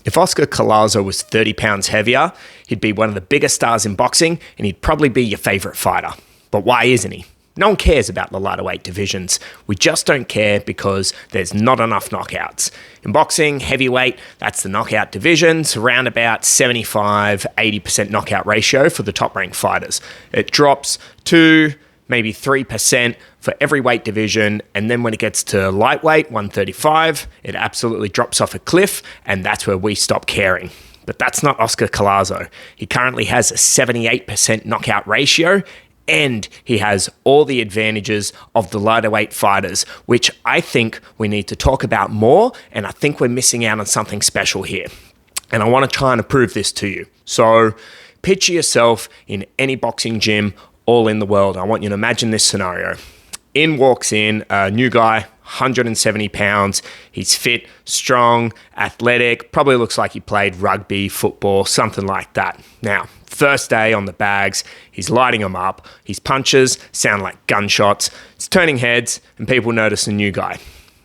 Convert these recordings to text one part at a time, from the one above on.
If Oscar Callazo was 30 pounds heavier, he'd be one of the biggest stars in boxing and he'd probably be your favorite fighter. But why isn't he? No one cares about the lighter weight divisions. We just don't care because there's not enough knockouts. In boxing, heavyweight, that's the knockout divisions, around about 75-80% knockout ratio for the top-ranked fighters. It drops to maybe 3% for every weight division, and then when it gets to lightweight, 135, it absolutely drops off a cliff, and that's where we stop caring. But that's not Oscar Callazo. He currently has a 78% knockout ratio, and he has all the advantages of the lighter weight fighters, which I think we need to talk about more, and I think we're missing out on something special here. And I want to try and prove this to you. So picture yourself in any boxing gym all in the world. I want you to imagine this scenario. In walks in a new guy, 170 pounds. He's fit, strong, athletic, probably looks like he played rugby, football, something like that. Now, first day on the bags, he's lighting them up. His punches sound like gunshots. It's turning heads and people notice a new guy.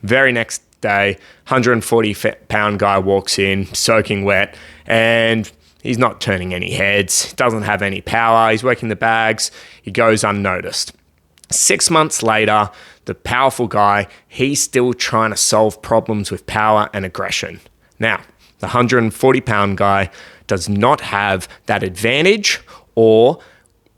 Very next day, 140-pound guy walks in, soaking wet, and he's not turning any heads, doesn't have any power, he's working the bags, he goes unnoticed. 6 months later, the powerful guy, he's still trying to solve problems with power and aggression. Now, the 140-pound guy does not have that advantage, or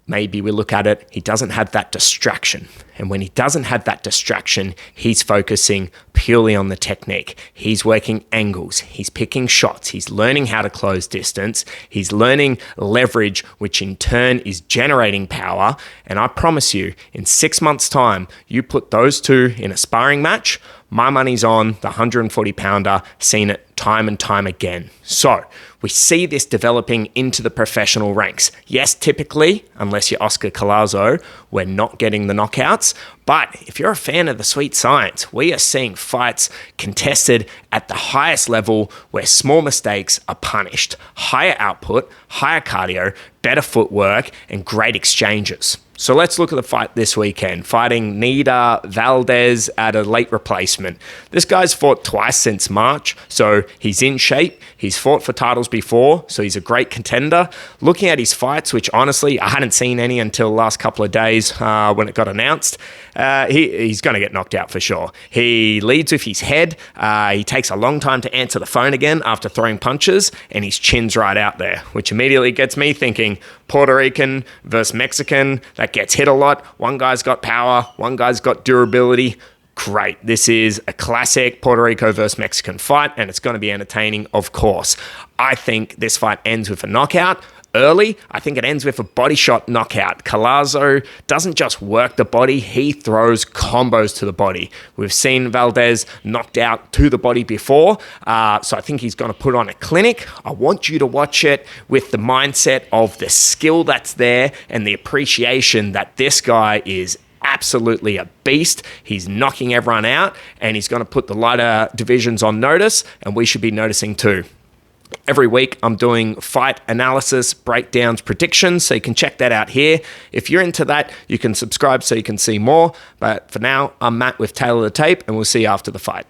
maybe we look at it, he doesn't have that distraction. And when he doesn't have that distraction, he's focusing purely on the technique. He's working angles, he's picking shots, he's learning how to close distance, he's learning leverage, which in turn is generating power. And I promise you, in 6 months' time, you put those two in a sparring match, my money's on the 140-pounder, seen it time and time again. So we see this developing into the professional ranks. Yes, typically, unless you're Oscar Callazo, we're not getting the knockouts. But if you're a fan of the sweet science, we are seeing fights contested at the highest level where small mistakes are punished. Higher output, higher cardio, better footwork, and great exchanges. So let's look at the fight this weekend, fighting Neider Valdez at a late replacement. This guy's fought twice since March, so he's in shape. He's fought for titles before, so he's a great contender. Looking at his fights, which honestly, I hadn't seen any until the last couple of days when it got announced, he's going to get knocked out for sure. He leads with his head. He takes a long time to answer the phone again after throwing punches, and his chin's right out there, which immediately gets me thinking Puerto Rican versus Mexican. That gets hit a lot. One guy's got power, one guy's got durability. Great. This is a classic Puerto Rico versus Mexican fight, and it's going to be entertaining, of course. I think this fight ends with a knockout. Early, I think it ends with a body shot knockout. Callazo doesn't just work the body, he throws combos to the body. We've seen Valdez knocked out to the body before, so I think he's going to put on a clinic. I want you to watch it with the mindset of the skill that's there and the appreciation that this guy is absolutely a beast. He's knocking everyone out, and he's going to put the lighter divisions on notice, and we should be noticing too. Every week, I'm doing fight analysis, breakdowns, predictions, so you can check that out here. If you're into that, you can subscribe so you can see more. But for now, I'm Matt with Taylor the Tape, and we'll see you after the fight.